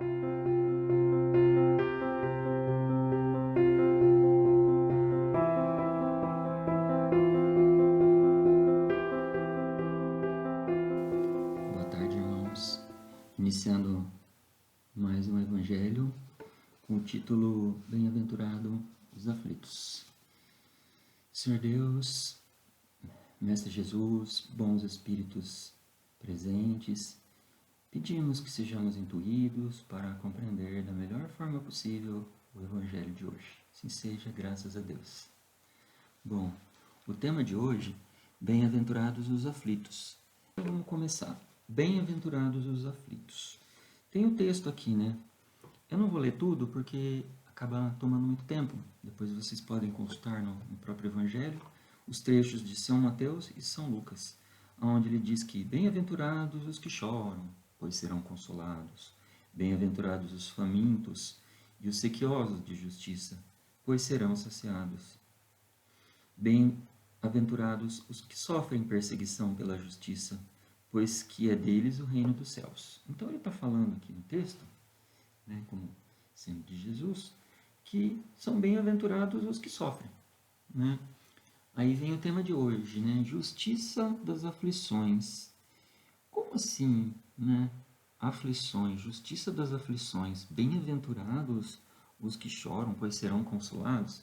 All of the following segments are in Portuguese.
Boa tarde, irmãos. Iniciando mais um Evangelho com o título Bem-aventurado os aflitos. Senhor Deus, Mestre Jesus, bons espíritos presentes, pedimos que sejamos intuídos para compreender da melhor forma possível o Evangelho de hoje. Assim seja, graças a Deus. Bom, o tema de hoje, Bem-aventurados os aflitos. Então, vamos começar. Bem-aventurados os aflitos. Tem um texto aqui, né? Eu não vou ler tudo porque acaba tomando muito tempo. Depois vocês podem consultar no próprio Evangelho os trechos de São Mateus e São Lucas, onde ele diz que bem-aventurados os que choram, pois serão consolados. Bem-aventurados os famintos e os sequiosos de justiça, pois serão saciados. Bem-aventurados os que sofrem perseguição pela justiça, pois que é deles o reino dos céus. Então ele está falando aqui no texto, né, como sendo de Jesus, que são bem-aventurados os que sofrem. Né? Aí vem o tema de hoje, né? Justiça das aflições. Como assim, né? Aflições, justiça das aflições. Bem-aventurados os que choram, pois serão consolados.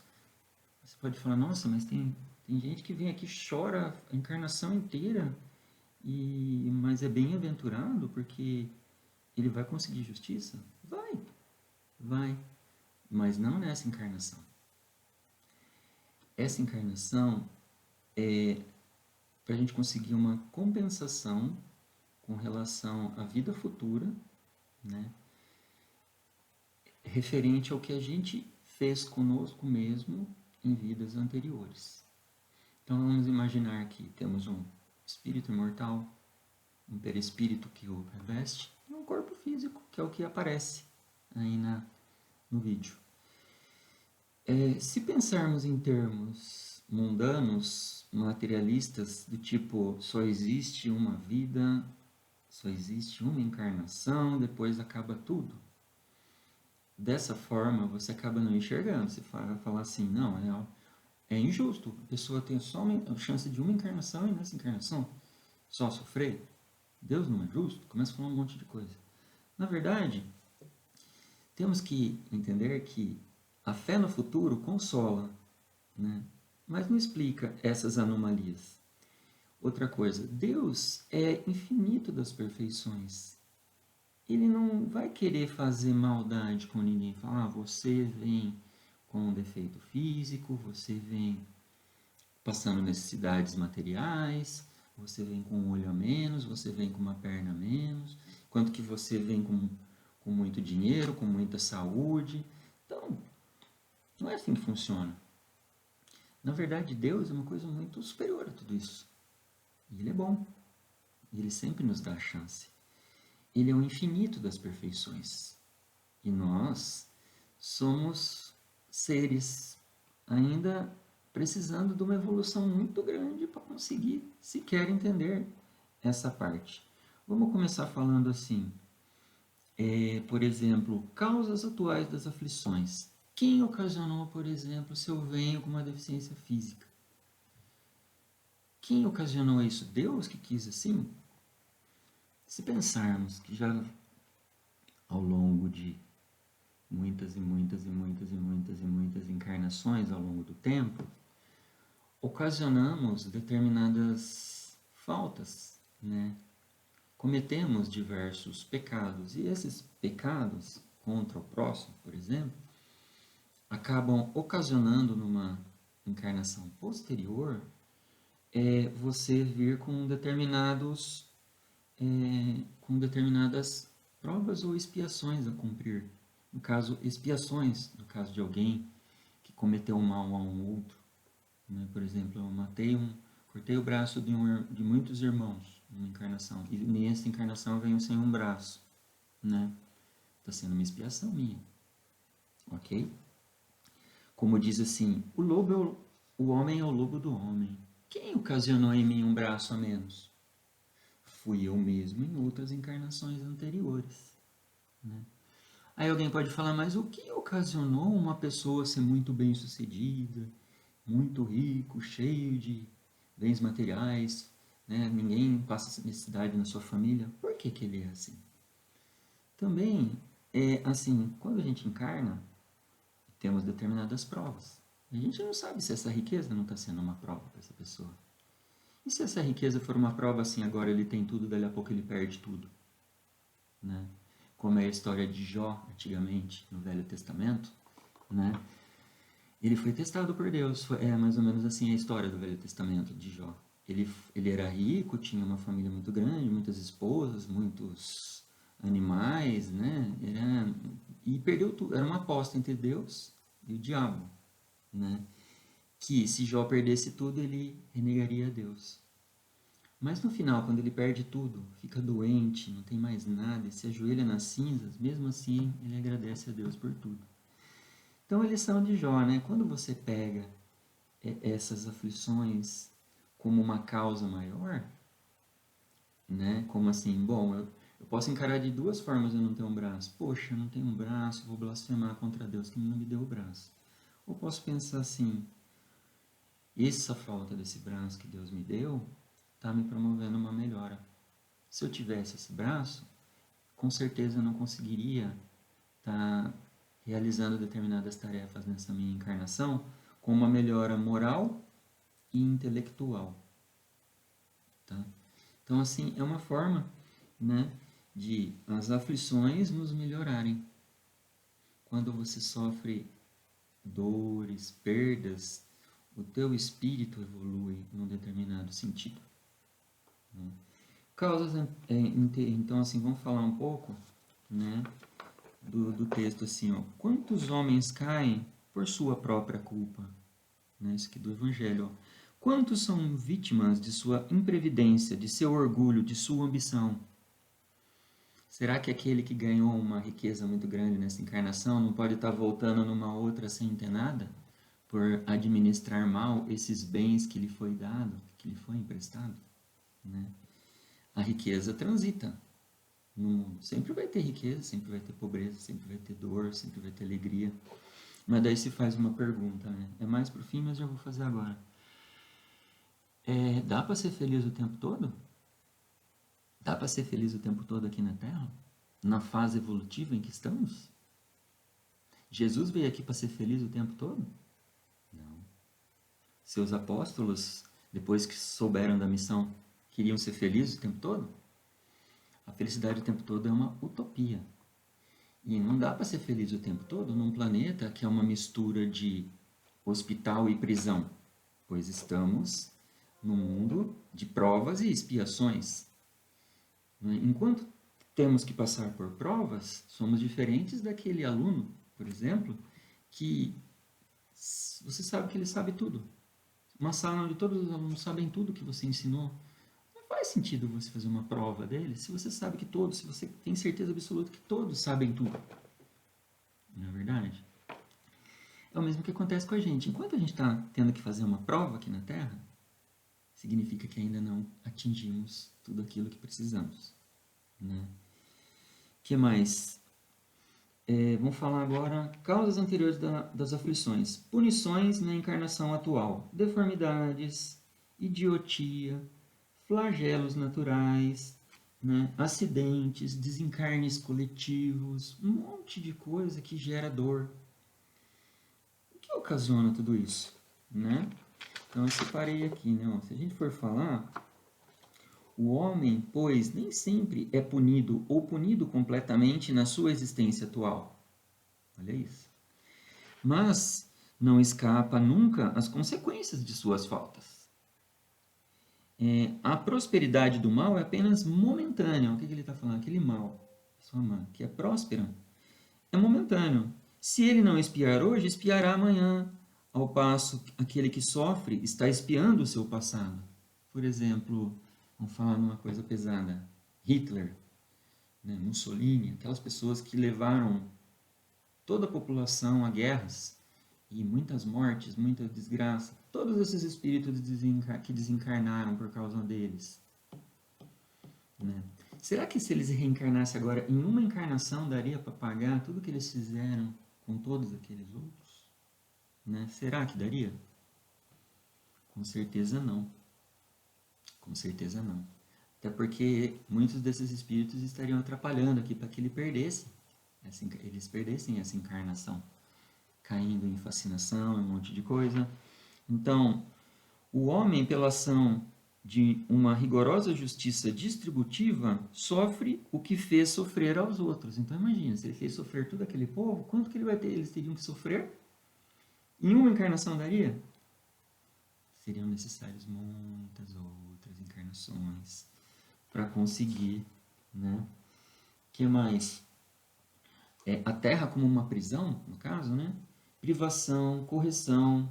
Você pode falar, nossa, mas tem gente que vem aqui e chora a encarnação inteira, mas é bem-aventurado porque ele vai conseguir justiça? Vai, mas não nessa encarnação. Essa encarnação é para a gente conseguir uma compensação com relação à vida futura, né? Referente ao que a gente fez conosco mesmo em vidas anteriores. Então vamos imaginar que temos um espírito imortal, um perispírito que o reveste, e um corpo físico, que é o que aparece aí no vídeo. Se pensarmos em termos mundanos, materialistas, do tipo só existe uma vida, só existe uma encarnação, depois acaba tudo. Dessa forma, você acaba não enxergando. Você vai falar assim, não, é injusto. A pessoa tem só a chance de uma encarnação e nessa encarnação só sofrer. Deus não é justo? Começa a falar um monte de coisa. Na verdade, temos que entender que a fé no futuro consola, né? Mas não explica essas anomalias. Outra coisa, Deus é infinito das perfeições. Ele não vai querer fazer maldade com ninguém. Falar, você vem com um defeito físico, você vem passando necessidades materiais, você vem com um olho a menos, você vem com uma perna a menos, quanto que você vem com muito dinheiro, com muita saúde. Então, não é assim que funciona. Na verdade, Deus é uma coisa muito superior a tudo isso. E Ele é bom. E Ele sempre nos dá a chance. Ele é o infinito das perfeições. E nós somos seres ainda precisando de uma evolução muito grande para conseguir sequer entender essa parte. Vamos começar falando assim. Por exemplo, causas atuais das aflições. Quem ocasionou, por exemplo, se eu venho com uma deficiência física? Quem ocasionou isso? Deus que quis assim? Se pensarmos que já ao longo de muitas encarnações ao longo do tempo, ocasionamos determinadas faltas, né? Cometemos diversos pecados, e esses pecados contra o próximo, por exemplo, acabam ocasionando numa encarnação posterior você vir com determinadas provas ou expiações a cumprir. No caso, expiações, no caso de alguém que cometeu mal a um outro. Né? Por exemplo, eu cortei o braço de muitos irmãos numa encarnação, e nessa encarnação eu venho sem um braço. Né? Está sendo uma expiação minha. Ok? Como diz assim, o homem é o lobo do homem. Quem ocasionou em mim um braço a menos? Fui eu mesmo em outras encarnações anteriores. Né? Aí alguém pode falar, mas o que ocasionou uma pessoa ser muito bem-sucedida, muito rico, cheio de bens materiais, né? Ninguém passa necessidade na sua família? Por que que ele é assim? Também, assim, quando a gente encarna, temos determinadas provas. A gente não sabe se essa riqueza não está sendo uma prova para essa pessoa. E se essa riqueza for uma prova assim, agora ele tem tudo, dali a pouco ele perde tudo? Né? Como é a história de Jó, antigamente, no Velho Testamento, né? Ele foi testado por Deus. É mais ou menos assim a história do Velho Testamento de Jó. Ele era rico, tinha uma família muito grande, muitas esposas, muitos animais, né? E perdeu tudo. Era uma aposta entre Deus e o diabo, né? Que se Jó perdesse tudo, ele renegaria a Deus. Mas no final, quando ele perde tudo, fica doente, não tem mais nada, e se ajoelha nas cinzas, mesmo assim ele agradece a Deus por tudo. Então, a lição de Jó, né? Quando você pega essas aflições como uma causa maior, né? Como assim, bom, eu posso encarar de duas formas eu não ter um braço. Poxa, eu não tenho um braço, vou blasfemar contra Deus que não me deu o braço. Ou posso pensar assim, essa falta desse braço que Deus me deu está me promovendo uma melhora. Se eu tivesse esse braço, com certeza eu não conseguiria estar realizando determinadas tarefas nessa minha encarnação com uma melhora moral e intelectual. Tá? Então, assim, é uma forma, né, de as aflições nos melhorarem. Quando você sofre dores, perdas, o teu espírito evolui num determinado sentido. Né? Causas, então, assim, vamos falar um pouco, né, do texto, assim, ó. Quantos homens caem por sua própria culpa? Né, isso aqui do Evangelho, ó. Quantos são vítimas de sua imprevidência, de seu orgulho, de sua ambição? Será que aquele que ganhou uma riqueza muito grande nessa encarnação não pode estar voltando numa outra sem ter nada? Por administrar mal esses bens que lhe foi dado, que lhe foi emprestado? Né? A riqueza transita no mundo. Sempre vai ter riqueza, sempre vai ter pobreza, sempre vai ter dor, sempre vai ter alegria. Mas daí se faz uma pergunta, né? É mais pro fim, mas já vou fazer agora. Dá para ser feliz o tempo todo? Dá para ser feliz o tempo todo aqui na Terra? Na fase evolutiva em que estamos? Jesus veio aqui para ser feliz o tempo todo? Não. Seus apóstolos, depois que souberam da missão, queriam ser felizes o tempo todo? A felicidade o tempo todo é uma utopia. E não dá para ser feliz o tempo todo num planeta que é uma mistura de hospital e prisão, pois estamos num mundo de provas e expiações. Enquanto temos que passar por provas, somos diferentes daquele aluno, por exemplo, que você sabe que ele sabe tudo. Uma sala onde todos os alunos sabem tudo que você ensinou. Não faz sentido você fazer uma prova dele se você sabe que todos, se você tem certeza absoluta que todos sabem tudo. Não é verdade? É o mesmo que acontece com a gente. Enquanto a gente está tendo que fazer uma prova aqui na Terra, significa que ainda não atingimos tudo aquilo que precisamos. Né? O que mais? Vamos falar agora causas anteriores das aflições. Punições na encarnação atual. Deformidades, idiotia, flagelos naturais, né? Acidentes, desencarnes coletivos, um monte de coisa que gera dor. O que ocasiona tudo isso? Né? Então eu separei aqui, né? Se a gente for falar, o homem, pois, nem sempre é punido ou punido completamente na sua existência atual. Olha isso. Mas não escapa nunca às consequências de suas faltas. A prosperidade do mal é apenas momentânea. O que ele está falando? Aquele mal, sua mãe, que é próspera, é momentâneo. Se ele não espiar hoje, espiará amanhã. Ao passo, aquele que sofre está espiando o seu passado. Por exemplo, vamos falar numa coisa pesada. Hitler, né, Mussolini, aquelas pessoas que levaram toda a população a guerras e muitas mortes, muita desgraça. Todos esses espíritos que desencarnaram por causa deles. Né? Será que se eles reencarnassem agora em uma encarnação daria para pagar tudo que eles fizeram com todos aqueles outros? Né? Será que daria? Com certeza não. Com certeza não. Até porque muitos desses espíritos estariam atrapalhando aqui para que eles perdessem essa encarnação, caindo em fascinação, um monte de coisa. Então, o homem, pela ação de uma rigorosa justiça distributiva, sofre o que fez sofrer aos outros. Então, imagina, se ele fez sofrer todo aquele povo, quanto que ele vai ter? Eles teriam que sofrer? Em uma encarnação daria? Seriam necessárias muitas outras encarnações para conseguir, né? Que mais? A Terra como uma prisão, no caso, né? Privação, correção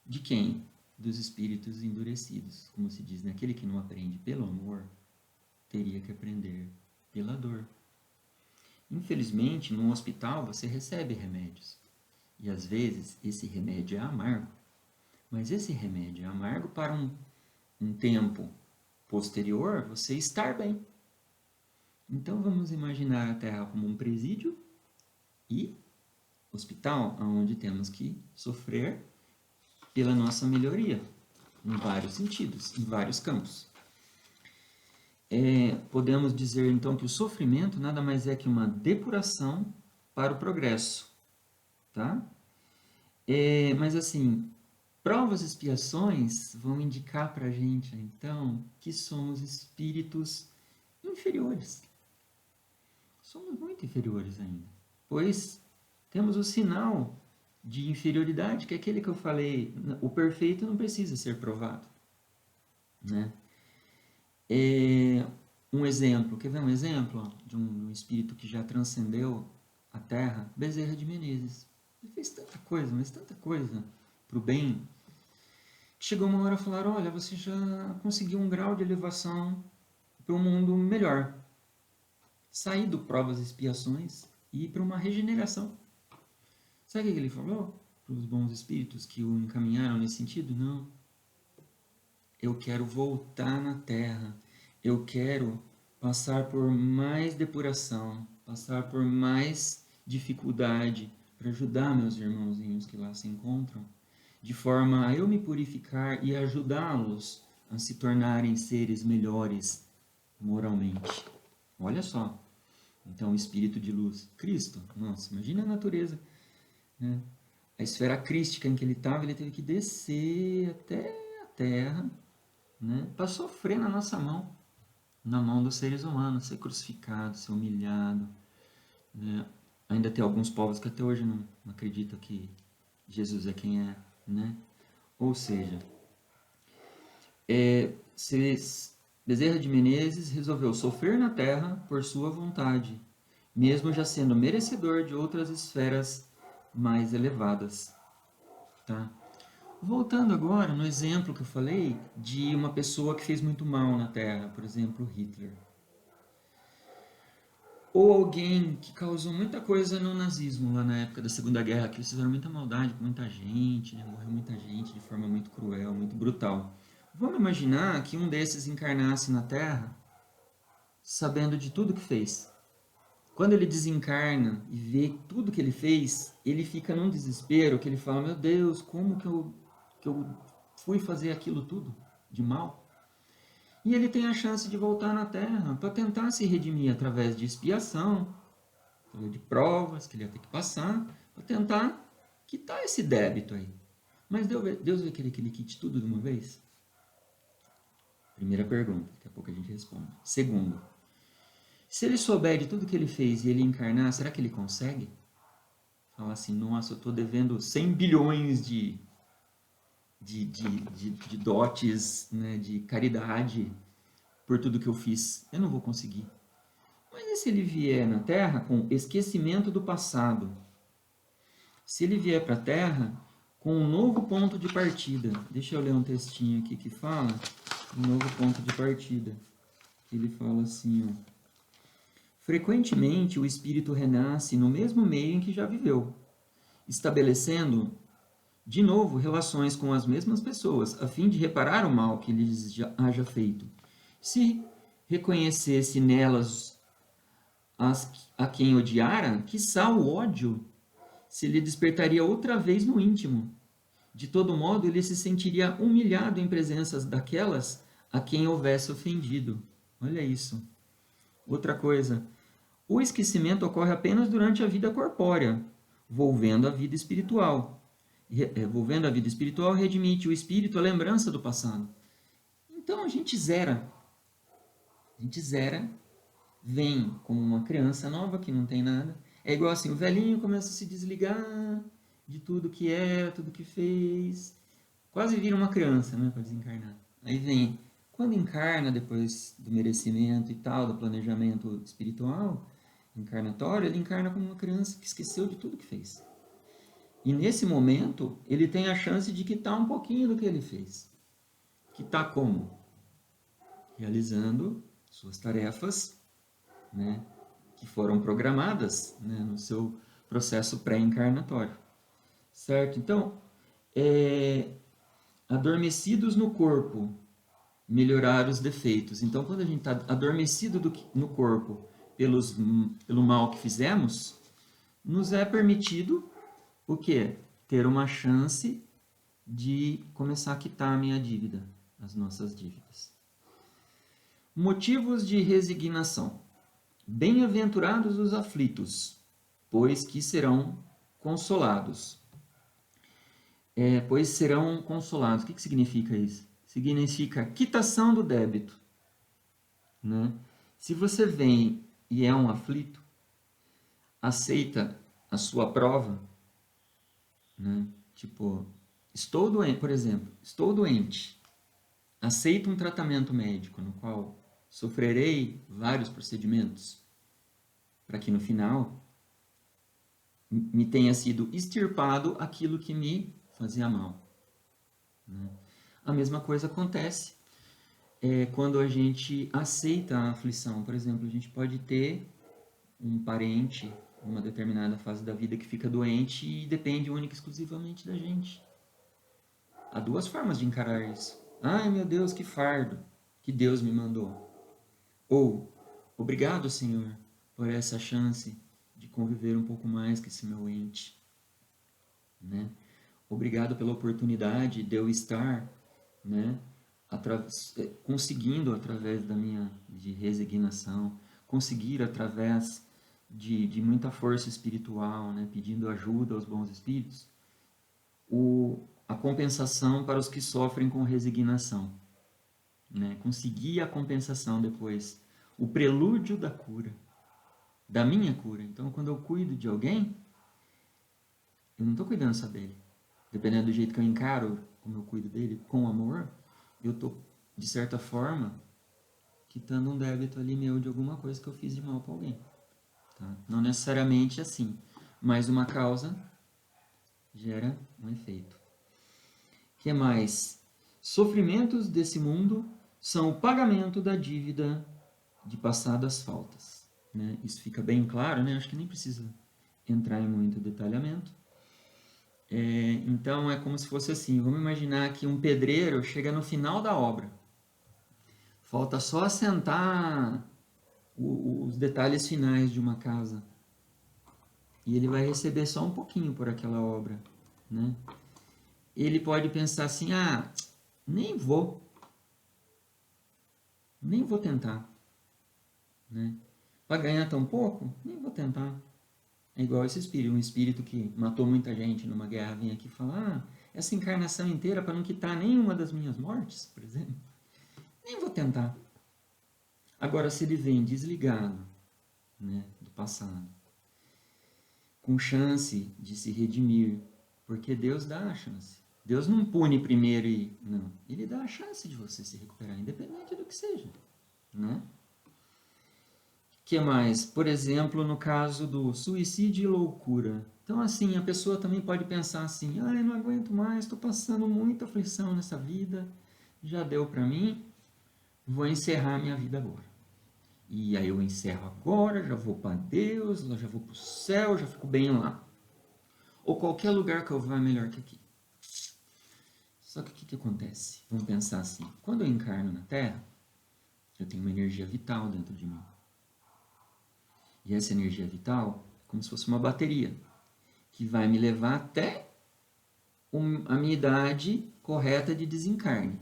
de quem? Dos espíritos endurecidos, como se diz, né? Aquele que não aprende pelo amor, teria que aprender pela dor. Infelizmente, no hospital você recebe remédios, e às vezes esse remédio é amargo, mas esse remédio é amargo para um tempo posterior você estar bem. Então vamos imaginar a Terra como um presídio e hospital, onde temos que sofrer pela nossa melhoria, em vários sentidos, em vários campos. Podemos dizer então que o sofrimento nada mais é que uma depuração para o progresso, tá? Mas assim, provas e expiações vão indicar para a gente então que somos espíritos inferiores. Somos muito inferiores ainda, pois temos o sinal de inferioridade, que é aquele que eu falei, o perfeito não precisa ser provado, né? Um exemplo, quer ver um exemplo de um espírito que já transcendeu a Terra? Bezerra de Menezes. Ele fez tanta coisa, mas tanta coisa para o bem, que chegou uma hora a falar, olha, você já conseguiu um grau de elevação para um mundo melhor. Sair do provas e expiações e ir para uma regeneração. Sabe o que ele falou para os bons espíritos que o encaminharam nesse sentido? Não. Eu quero voltar na Terra. Eu quero passar por mais depuração, passar por mais dificuldade para ajudar meus irmãozinhos que lá se encontram, de forma a eu me purificar e ajudá-los a se tornarem seres melhores moralmente. Olha só. Então, o espírito de luz, Cristo, nossa, imagina a natureza, né? A esfera crística em que ele estava, ele teve que descer até a Terra, né? Para sofrer na nossa mão, na mão dos seres humanos, ser crucificado, ser humilhado, né? Ainda tem alguns povos que até hoje não acreditam que Jesus é quem é, né? Ou seja, Bezerra de Menezes resolveu sofrer na Terra por sua vontade, mesmo já sendo merecedor de outras esferas mais elevadas. Tá? Voltando agora no exemplo que eu falei de uma pessoa que fez muito mal na Terra, por exemplo, Hitler. Ou alguém que causou muita coisa no nazismo, lá na época da Segunda Guerra, que eles fizeram muita maldade com muita gente, né? Morreu muita gente de forma muito cruel, muito brutal. Vamos imaginar que um desses encarnasse na Terra sabendo de tudo que fez. Quando ele desencarna e vê tudo que ele fez, ele fica num desespero, que ele fala, meu Deus, como que eu fui fazer aquilo tudo de mal? E ele tem a chance de voltar na Terra para tentar se redimir através de expiação, de provas que ele ia ter que passar, para tentar quitar esse débito aí. Mas Deus vai querer que ele quite tudo de uma vez? Primeira pergunta, daqui a pouco a gente responde. Segundo, se ele souber de tudo que ele fez e ele encarnar, será que ele consegue? Falar assim, nossa, eu estou devendo 100 bilhões de dotes, né, de caridade por tudo que eu fiz. Eu não vou conseguir. Mas e se ele vier na Terra com esquecimento do passado? Se ele vier para a Terra com um novo ponto de partida. Deixa eu ler um textinho aqui que fala um novo ponto de partida. Ele fala assim, ó. Frequentemente o espírito renasce no mesmo meio em que já viveu, estabelecendo de novo relações com as mesmas pessoas, a fim de reparar o mal que lhes haja feito. Se reconhecesse nelas a quem odiara, quiçá o ódio se lhe despertaria outra vez no íntimo. De todo modo, ele se sentiria humilhado em presença daquelas a quem houvesse ofendido. Olha isso. Outra coisa, o esquecimento ocorre apenas durante a vida corpórea, volvendo a vida espiritual. Volvendo a vida espiritual, redimite o espírito a lembrança do passado. Então a gente zera. A gente zera, vem como uma criança nova que não tem nada. É igual assim, o velhinho começa a se desligar de tudo que é, tudo que fez. Quase vira uma criança, né, para desencarnar. Aí vem, quando encarna, depois do merecimento e tal, do planejamento espiritual, encarnatório, ele encarna como uma criança que esqueceu de tudo que fez. E nesse momento, ele tem a chance de quitar um pouquinho do que ele fez. Quitar como? Realizando suas tarefas, né, que foram programadas, né, no seu processo pré-encarnatório. Certo? Então, adormecidos no corpo, melhorar os defeitos. Então, quando a gente está adormecido no corpo pelo mal que fizemos, nos é permitido o quê? Ter uma chance de começar a quitar a minha dívida, as nossas dívidas. Motivos de resignação. Bem-aventurados os aflitos, pois que serão consolados. Pois serão consolados. O que significa isso? Significa quitação do débito. Né? Se você vem e é um aflito, aceita a sua prova, né? Tipo, estou doente, por exemplo, estou doente, aceito um tratamento médico no qual sofrerei vários procedimentos para que no final me tenha sido extirpado aquilo que me fazia mal. Né? A mesma coisa acontece quando a gente aceita a aflição. Por exemplo, a gente pode ter um parente em uma determinada fase da vida que fica doente e depende única e exclusivamente da gente. Há duas formas de encarar isso. Ai, meu Deus, que fardo que Deus me mandou. Ou, obrigado, Senhor, por essa chance de conviver um pouco mais com esse meu ente. Né? Obrigado pela oportunidade de eu estar, né, conseguindo através da minha de resignação, conseguir através de muita força espiritual, né, pedindo ajuda aos bons espíritos, a compensação para os que sofrem com resignação. Né? Conseguir a compensação depois, o prelúdio da cura, da minha cura. Então, quando eu cuido de alguém, eu não estou cuidando só dele. Dependendo do jeito que eu encaro, como eu cuido dele, com amor, eu estou, de certa forma, quitando um débito ali meu de alguma coisa que eu fiz de mal para alguém. Tá? Não necessariamente assim, mas uma causa gera um efeito. O que mais? Sofrimentos desse mundo são o pagamento da dívida de passadas faltas. Né? Isso fica bem claro, né? Acho que nem precisa entrar em muito detalhamento. Então, é como se fosse assim, vamos imaginar que um pedreiro chega no final da obra. Falta só assentar os detalhes finais de uma casa. E ele vai receber só um pouquinho por aquela obra. Né? Ele pode pensar assim, nem vou tentar. Né? Para ganhar tão pouco, nem vou tentar. É igual esse espírito, um espírito que matou muita gente numa guerra, vem aqui falar, essa encarnação inteira para não quitar nenhuma das minhas mortes, por exemplo, nem vou tentar. Agora, se ele vem desligado, né, do passado, com chance de se redimir, porque Deus dá a chance. Deus não pune primeiro e... Não, ele dá a chance de você se recuperar, independente do que seja. Né? O que mais? Por exemplo, no caso do suicídio e loucura. Então, assim, a pessoa também pode pensar assim, eu não aguento mais, estou passando muita aflição nessa vida, já deu para mim, vou encerrar minha vida agora. E aí eu encerro agora, já vou para Deus, já vou para o céu, já fico bem lá. Ou qualquer lugar que eu vá é melhor que aqui. Só que o que acontece? Vamos pensar assim, quando eu encarno na Terra, Eu tenho uma energia vital dentro de mim. E essa energia vital é como se fosse uma bateria, que vai me levar até a minha idade correta de desencarne.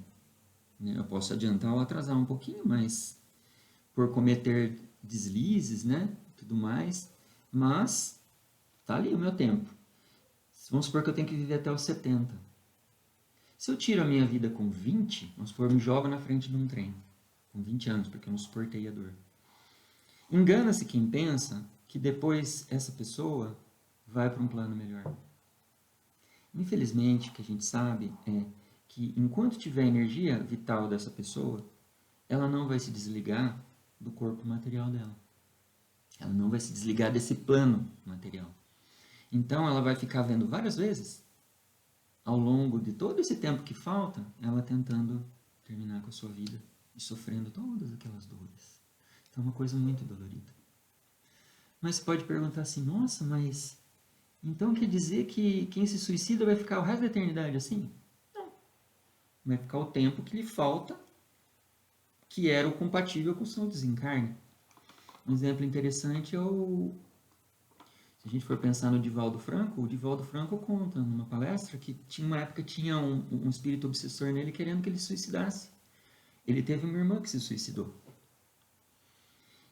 Eu posso adiantar ou atrasar um pouquinho, mas por cometer deslizes, né, tudo mais, mas tá ali o meu tempo. Vamos supor que eu tenho que viver até os 70. Se eu tiro a minha vida com 20, vamos supor, eu me jogo na frente de um trem, com 20 anos, porque eu não suportei a dor. Engana-se quem pensa que depois essa pessoa vai para um plano melhor. Infelizmente, o que a gente sabe é que enquanto tiver energia vital dessa pessoa, ela não vai se desligar do corpo material dela. Ela não vai se desligar desse plano material. Então, ela vai ficar vendo várias vezes, ao longo de todo esse tempo que falta, ela tentando terminar com a sua vida e sofrendo todas aquelas dores. Então, é uma coisa muito dolorida. Mas você pode perguntar assim, nossa, mas então quer dizer que quem se suicida vai ficar o resto da eternidade assim? Não. Vai ficar o tempo que lhe falta, que era o compatível com o seu desencarne. Um exemplo interessante é o... Se a gente for pensar no Divaldo Franco, o Divaldo Franco conta numa palestra que tinha uma época tinha um espírito obsessor nele querendo que ele se suicidasse. Ele teve uma irmã que se suicidou.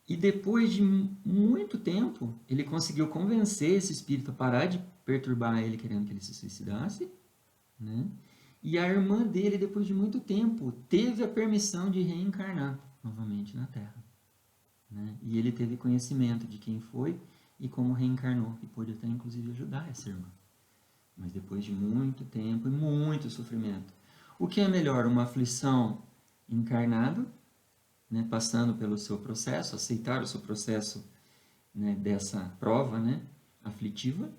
E depois de muito tempo, ele conseguiu convencer esse espírito a parar de perturbar ele querendo que ele se suicidasse, né? E a irmã dele, depois de muito tempo, teve a permissão de reencarnar novamente na Terra, né? E ele teve conhecimento de quem foi e como reencarnou, e pôde até inclusive ajudar essa irmã. Mas depois de muito tempo e muito sofrimento. O que é melhor, uma aflição encarnada, né, passando pelo seu processo, aceitar o seu processo, né, dessa prova, né, aflitiva,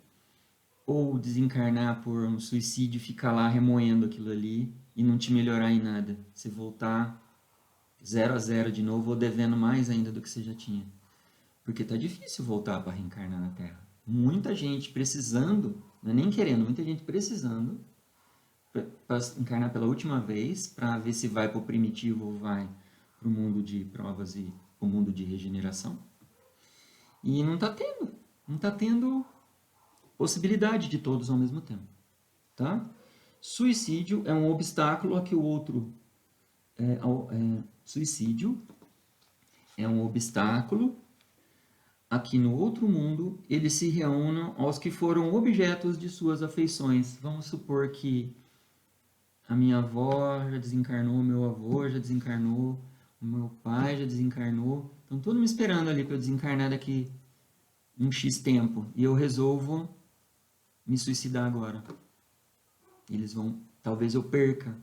ou desencarnar por um suicídio, ficar lá remoendo aquilo ali e não te melhorar em nada, você voltar 0 a 0 de novo ou devendo mais ainda do que você já tinha. Porque tá difícil voltar para reencarnar na Terra. Muita gente precisando, não é nem querendo, muita gente precisando para encarnar pela última vez, para ver se vai para o primitivo ou vai para o mundo de provas e o mundo de regeneração. E não está tendo possibilidade de todos ao mesmo tempo. Tá? Suicídio é um obstáculo a que o outro... suicídio é um obstáculo a que no outro mundo eles se reúnam aos que foram objetos de suas afeições. Vamos supor que a minha avó já desencarnou, meu avô já desencarnou, o meu pai já desencarnou. Estão todos me esperando ali para eu desencarnar daqui um X tempo. E eu resolvo me suicidar agora. Eles vão... Talvez eu perca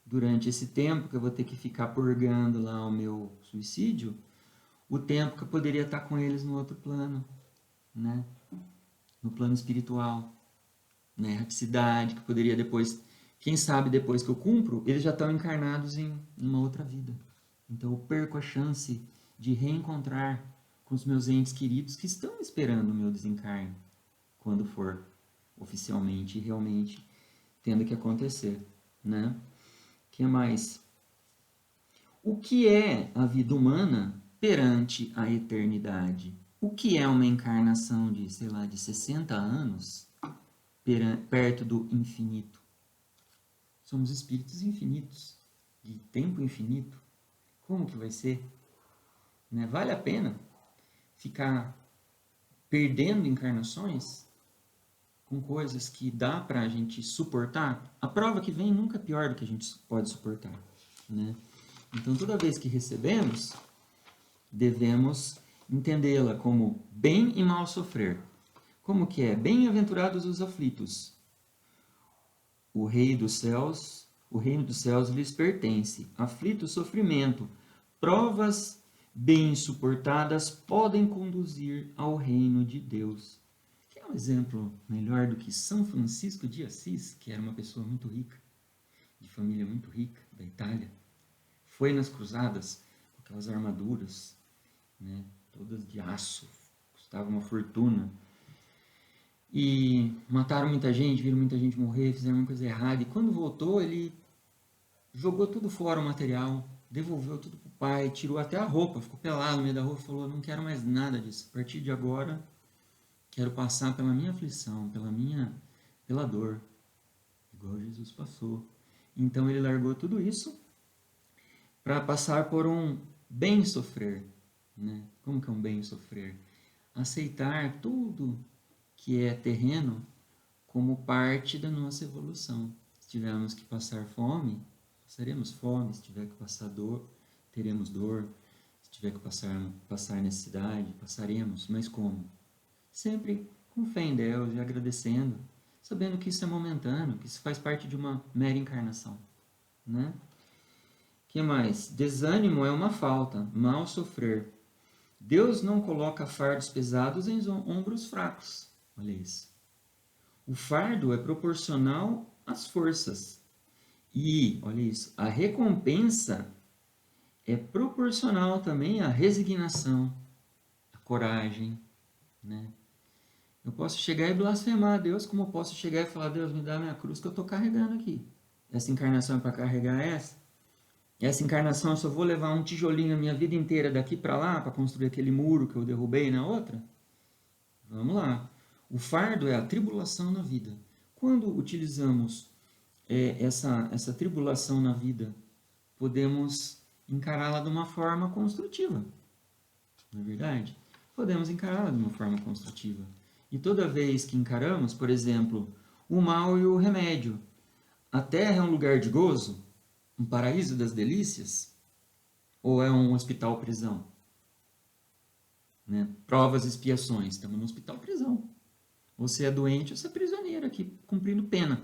durante esse tempo que eu vou ter que ficar purgando lá o meu suicídio, o tempo que eu poderia estar com eles no outro plano, né? No plano espiritual, na erraticidade, que poderia depois... Quem sabe depois que eu cumpro, eles já estão encarnados em uma outra vida. Então eu perco a chance de reencontrar com os meus entes queridos que estão esperando o meu desencarne, quando for oficialmente e realmente tendo que acontecer, né? O que mais? O que é a vida humana perante a eternidade? O que é uma encarnação de, sei lá, de 60 anos perto do infinito? Somos espíritos infinitos, de tempo infinito. Como que vai ser? Né? Vale a pena ficar perdendo encarnações com coisas que dá para a gente suportar? A prova que vem nunca é pior do que a gente pode suportar, né? Então, toda vez que recebemos, devemos entendê-la como bem e mal sofrer. Como que é? Bem-aventurados os aflitos. O reino dos céus lhes pertence. Aflito sofrimento. Provas bem suportadas podem conduzir ao reino de Deus. Quer um exemplo melhor do que São Francisco de Assis, que era uma pessoa muito rica, de família muito rica, da Itália? Foi nas cruzadas com aquelas armaduras, né, todas de aço, custava uma fortuna. E mataram muita gente, viram muita gente morrer, fizeram uma coisa errada. E quando voltou, ele jogou tudo fora o material, devolveu tudo pro pai, tirou até a roupa, ficou pelado no meio da rua, falou, não quero mais nada disso. A partir de agora, quero passar pela minha aflição, pela dor, igual Jesus passou. Então ele largou tudo isso para passar por um bem sofrer, né? Como que é um bem sofrer? Aceitar tudo que é terreno como parte da nossa evolução. Se tivermos que passar fome, passaremos fome. Se tiver que passar dor, teremos dor. Se tiver que passar necessidade, passaremos. Mas como? Sempre com fé em Deus e agradecendo, sabendo que isso é momentâneo, que isso faz parte de uma mera encarnação, né? Que mais? Desânimo é uma falta, mal sofrer. Deus não coloca fardos pesados em ombros fracos. Olha isso. O fardo é proporcional às forças. E, olha isso, a recompensa é proporcional também à resignação, à coragem, né? Eu posso chegar e blasfemar a Deus, como eu posso chegar e falar, Deus, me dá a minha cruz que eu estou carregando aqui. Essa encarnação é para carregar essa? Essa encarnação eu só vou levar um tijolinho a minha vida inteira daqui para lá, para construir aquele muro que eu derrubei na outra? Vamos lá. O fardo é a tribulação na vida. Quando utilizamos essa tribulação na vida, podemos encará-la de uma forma construtiva. Não é verdade? Podemos encará-la de uma forma construtiva. E toda vez que encaramos, por exemplo, o mal e o remédio, a terra é um lugar de gozo? Um paraíso das delícias? Ou é um hospital-prisão? Né? Provas e expiações. Estamos no hospital-prisão. Você é doente, você é prisioneiro aqui, cumprindo pena.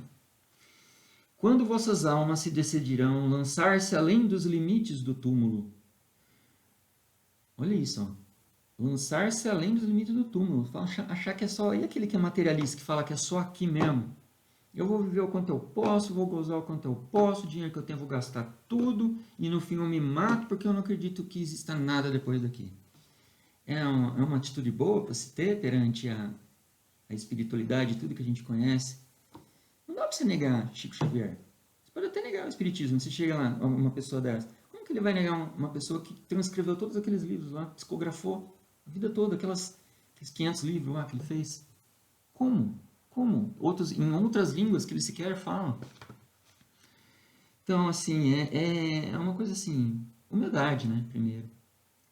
Quando vossas almas se decidirão lançar-se além dos limites do túmulo. Olha isso, ó. Lançar-se além dos limites do túmulo. Achar que é só... E aquele que é materialista, que fala que é só aqui mesmo? Eu vou viver o quanto eu posso, vou gozar o quanto eu posso, o dinheiro que eu tenho vou gastar tudo, e no fim eu me mato porque eu não acredito que exista nada depois daqui. É uma atitude boa para se ter perante a espiritualidade, tudo que a gente conhece. Não dá para você negar Chico Xavier. Você pode até negar o espiritismo. Você chega lá, uma pessoa dessa. Como que ele vai negar uma pessoa que transcreveu todos aqueles livros lá, psicografou a vida toda, aqueles 500 livros lá que ele fez? Como? Como? Em outras línguas que ele sequer fala. Então, assim, é uma coisa assim, humildade, né, primeiro,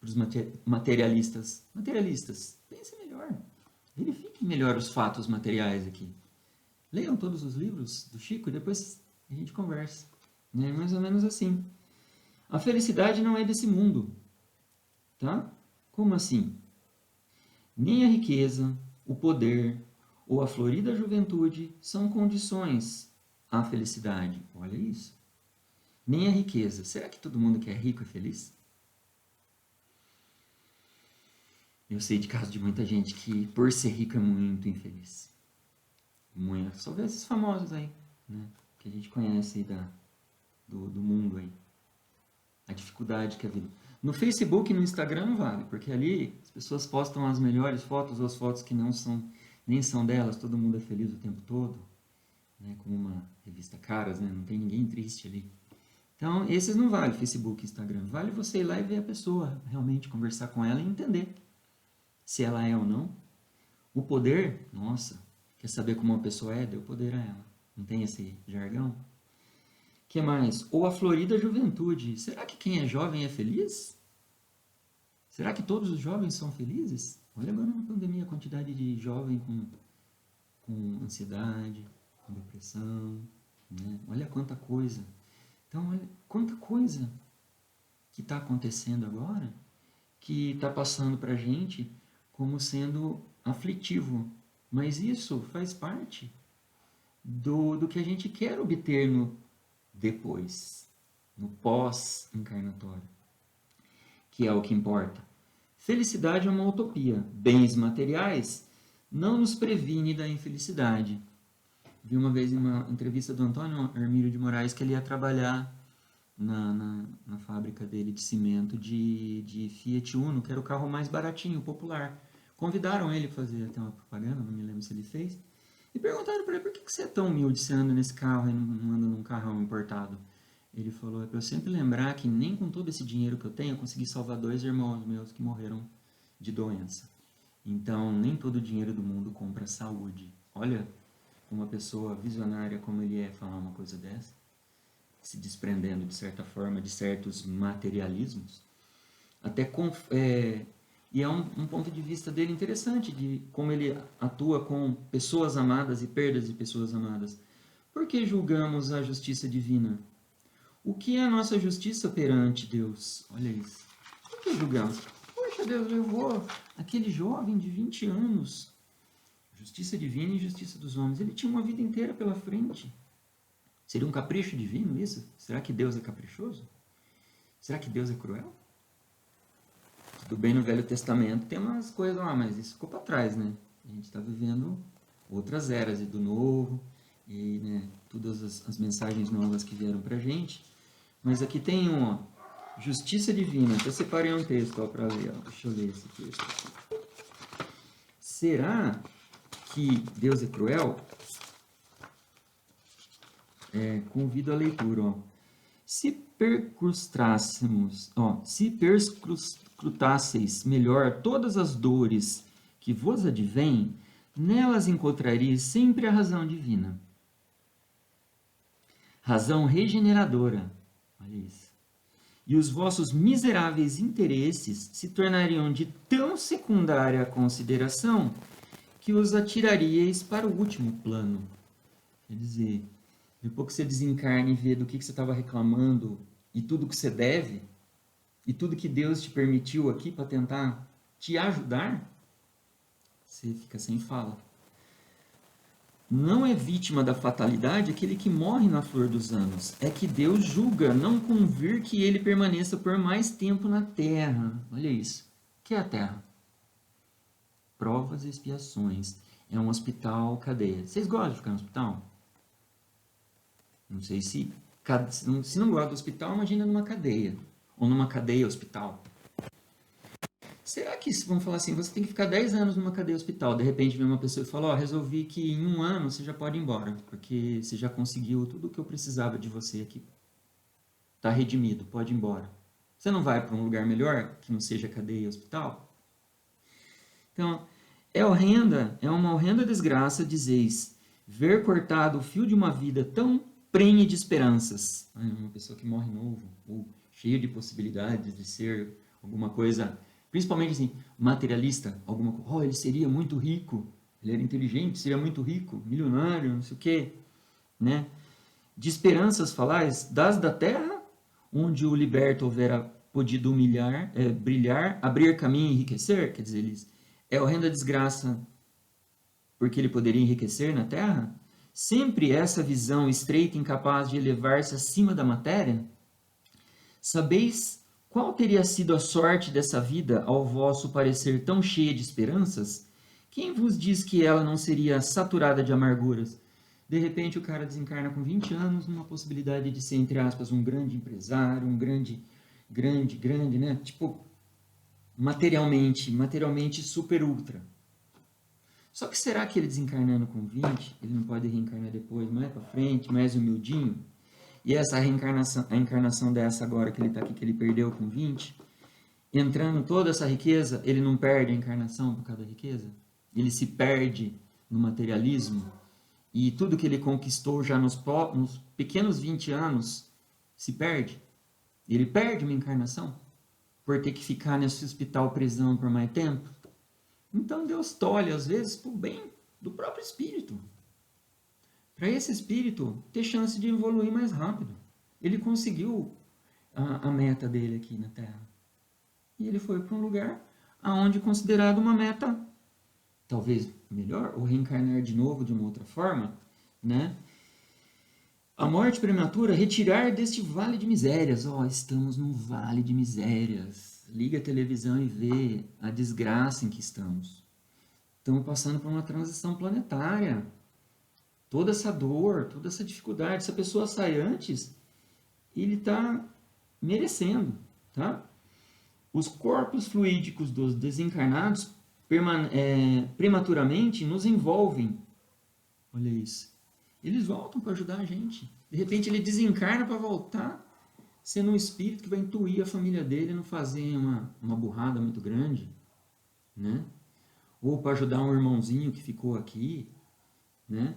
para os materialistas. Materialistas, pensem melhor, verifiquem melhor os fatos materiais aqui. Leiam todos os livros do Chico e depois a gente conversa. É mais ou menos assim. A felicidade não é desse mundo, tá? Como assim? Nem a riqueza, o poder ou a florida juventude são condições à felicidade. Olha isso. Nem a riqueza. Será que todo mundo que é rico é feliz? Eu sei de caso de muita gente que, por ser rico, é muito infeliz. Muito. Só ver esses famosos aí, né? Que a gente conhece aí do mundo aí. A dificuldade que é a vida. No Facebook e no Instagram não vale, porque ali as pessoas postam as melhores fotos ou as fotos que nem são delas, todo mundo é feliz o tempo todo, né? Como uma revista Caras, né? Não tem ninguém triste ali. Então, esses não vale, Facebook e Instagram. Vale você ir lá e ver a pessoa, realmente conversar com ela e entender se ela é ou não. O poder, nossa, quer saber como uma pessoa é? Deu poder a ela. Não tem esse jargão? Que mais? Ou a florida juventude. Será que quem é jovem é feliz? Será que todos os jovens são felizes? Olha agora na pandemia a quantidade de jovem com ansiedade, com depressão, né? Olha quanta coisa. Então, olha quanta coisa que está acontecendo agora, que está passando para a gente como sendo aflitivo. Mas isso faz parte do que a gente quer obter no depois, no pós-encarnatório, que é o que importa. Felicidade é uma utopia. Bens materiais não nos previne da infelicidade. Vi uma vez em uma entrevista do Antônio Hermílio de Moraes que ele ia trabalhar na fábrica dele de cimento de Fiat Uno, que era o carro mais baratinho, popular. Convidaram ele para fazer até uma propaganda, não me lembro se ele fez, e perguntaram para ele, por que você é tão humilde, você anda nesse carro e não anda num carrão importado? Ele falou, é para eu sempre lembrar que nem com todo esse dinheiro que eu tenho, eu consegui salvar 2 irmãos meus que morreram de doença. Então, nem todo o dinheiro do mundo compra saúde. Olha, uma pessoa visionária como ele é falar uma coisa dessa, se desprendendo, de certa forma, de certos materialismos. E é um ponto de vista dele interessante, de como ele atua com pessoas amadas e perdas de pessoas amadas. Por que julgamos a justiça divina? O que é a nossa justiça perante Deus? Olha isso. Por que julgamos? Poxa, Deus levou aquele jovem de 20 anos. Justiça divina e justiça dos homens. Ele tinha uma vida inteira pela frente. Seria um capricho divino isso? Será que Deus é caprichoso? Será que Deus é cruel? Tudo bem, no Velho Testamento tem umas coisas lá, mas isso ficou para trás, né? A gente está vivendo outras eras e do Novo, e né, todas as mensagens novas que vieram para a gente. Mas aqui tem uma justiça divina. Eu separei um texto para ler. Ó. Deixa eu ler esse texto aqui. Será que Deus é cruel? Convido a leitura. Ó. Se perscrutasseis melhor todas as dores que vos advêm, nelas encontrareis sempre a razão divina. Razão regeneradora. Olha isso. E os vossos miseráveis interesses se tornariam de tão secundária consideração que os atiraríeis para o último plano. Quer dizer, depois que você desencarna e vê do que você estava reclamando e tudo que você deve, e tudo que Deus te permitiu aqui para tentar te ajudar, você fica sem fala. Não é vítima da fatalidade aquele que morre na flor dos anos. É que Deus julga não convir que ele permaneça por mais tempo na terra. Olha isso. O que é a terra? Provas e expiações. É um hospital, cadeia. Vocês gostam de ficar no hospital? Não sei se não gosta do hospital, imagina numa cadeia. Ou numa cadeia hospital. Será que, vamos falar assim, você tem que ficar 10 anos numa cadeia hospital, de repente vem uma pessoa e fala, resolvi que em 1 ano você já pode ir embora, porque você já conseguiu tudo o que eu precisava de você aqui. Está redimido, pode ir embora. Você não vai para um lugar melhor, que não seja cadeia hospital? Então, é uma horrenda desgraça, dizeis, ver cortado o fio de uma vida tão prenhe de esperanças. Uma pessoa que morre novo, ou cheia de possibilidades de ser alguma coisa, principalmente assim, materialista, alguma coisa, ele seria muito rico, ele era inteligente, seria muito rico, milionário, não sei o quê, né? De esperanças falais, das da terra, onde o liberto houvera podido brilhar, abrir caminho e enriquecer, quer dizer, é horrenda desgraça porque ele poderia enriquecer na terra? Sempre essa visão estreita e incapaz de elevar-se acima da matéria? Sabeis qual teria sido a sorte dessa vida ao vosso parecer tão cheia de esperanças? Quem vos diz que ela não seria saturada de amarguras? De repente o cara desencarna com 20 anos numa possibilidade de ser, entre aspas, um grande empresário, um grande, né? Tipo, materialmente super ultra. Só que será que ele desencarnando com 20, ele não pode reencarnar depois, mais para frente, mais humildinho? E essa reencarnação, a encarnação dessa agora que ele está aqui, que ele perdeu com 20, entrando toda essa riqueza, ele não perde a encarnação por causa da riqueza? Ele se perde no materialismo? E tudo que ele conquistou já nos pequenos 20 anos se perde? Ele perde uma encarnação por ter que ficar nesse hospital prisão por mais tempo? Então Deus tolhe, às vezes, por bem do próprio espírito. Para esse espírito ter chance de evoluir mais rápido. Ele conseguiu a meta dele aqui na Terra. E ele foi para um lugar onde considerado uma meta talvez melhor, ou reencarnar de novo de uma outra forma, né? A morte prematura, retirar deste vale de misérias. Estamos num vale de misérias. Liga a televisão e vê a desgraça em que estamos. Estamos passando por uma transição planetária. Toda essa dor, toda essa dificuldade. Se a pessoa sai antes, ele está merecendo, tá? Os corpos fluídicos dos desencarnados prematuramente nos envolvem. Olha isso. Eles voltam para ajudar a gente. De repente ele desencarna para voltar sendo um espírito que vai intuir a família dele a não fazer uma burrada muito grande, né? Ou para ajudar um irmãozinho que ficou aqui, né?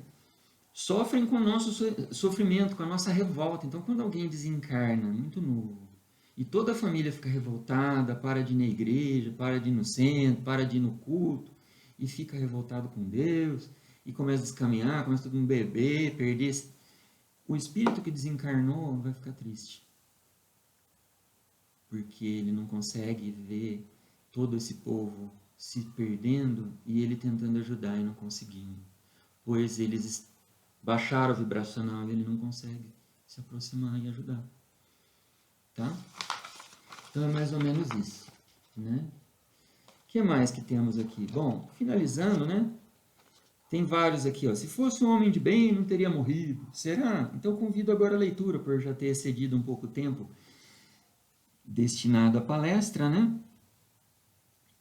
Sofrem com o nosso sofrimento, com a nossa revolta. Então, quando alguém desencarna muito novo e toda a família fica revoltada, para de ir na igreja, para de ir no centro, para de ir no culto e fica revoltado com Deus e começa a descaminhar, começa todo mundo beber, perder. O espírito que desencarnou vai ficar triste, porque ele não consegue ver todo esse povo se perdendo e ele tentando ajudar e não conseguindo, pois eles baixaram o vibracional e ele não consegue se aproximar e ajudar, tá? Então é mais ou menos isso, né? O que mais que temos aqui? Bom, finalizando, né? Tem vários aqui, ó. Se fosse um homem de bem, não teria morrido. Será? Então convido agora a leitura, por já ter excedido um pouco o tempo destinado à palestra, né?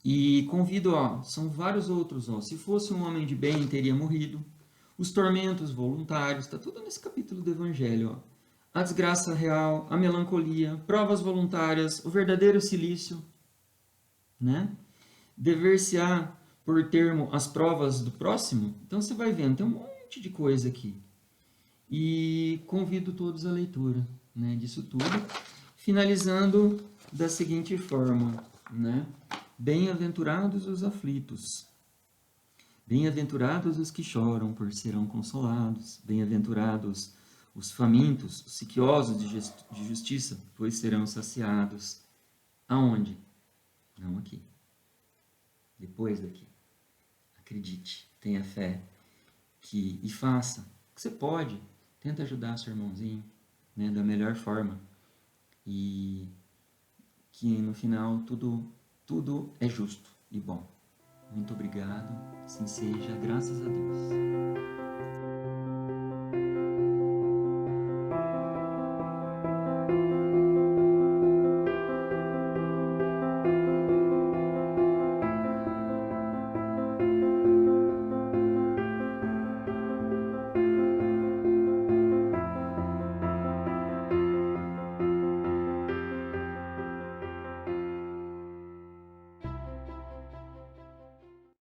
E convido, ó, são vários outros, ó. Se fosse um homem de bem, teria morrido. Os tormentos voluntários, está tudo nesse capítulo do Evangelho, ó. A desgraça real, a melancolia, provas voluntárias, o verdadeiro silício, né? Dever-se-á por termo as provas do próximo. Então você vai vendo, tem um monte de coisa aqui. E convido todos à leitura, né, disso tudo, finalizando da seguinte forma, né? Bem-aventurados os aflitos, bem-aventurados os que choram, por serão consolados, bem-aventurados os famintos, os sequiosos de justiça, pois serão saciados. Aonde? Não aqui. Depois daqui. Acredite, tenha fé e faça o que você pode. Tenta ajudar seu irmãozinho, né, da melhor forma. E que no final tudo é justo e bom. Muito obrigado. Assim seja, graças a Deus.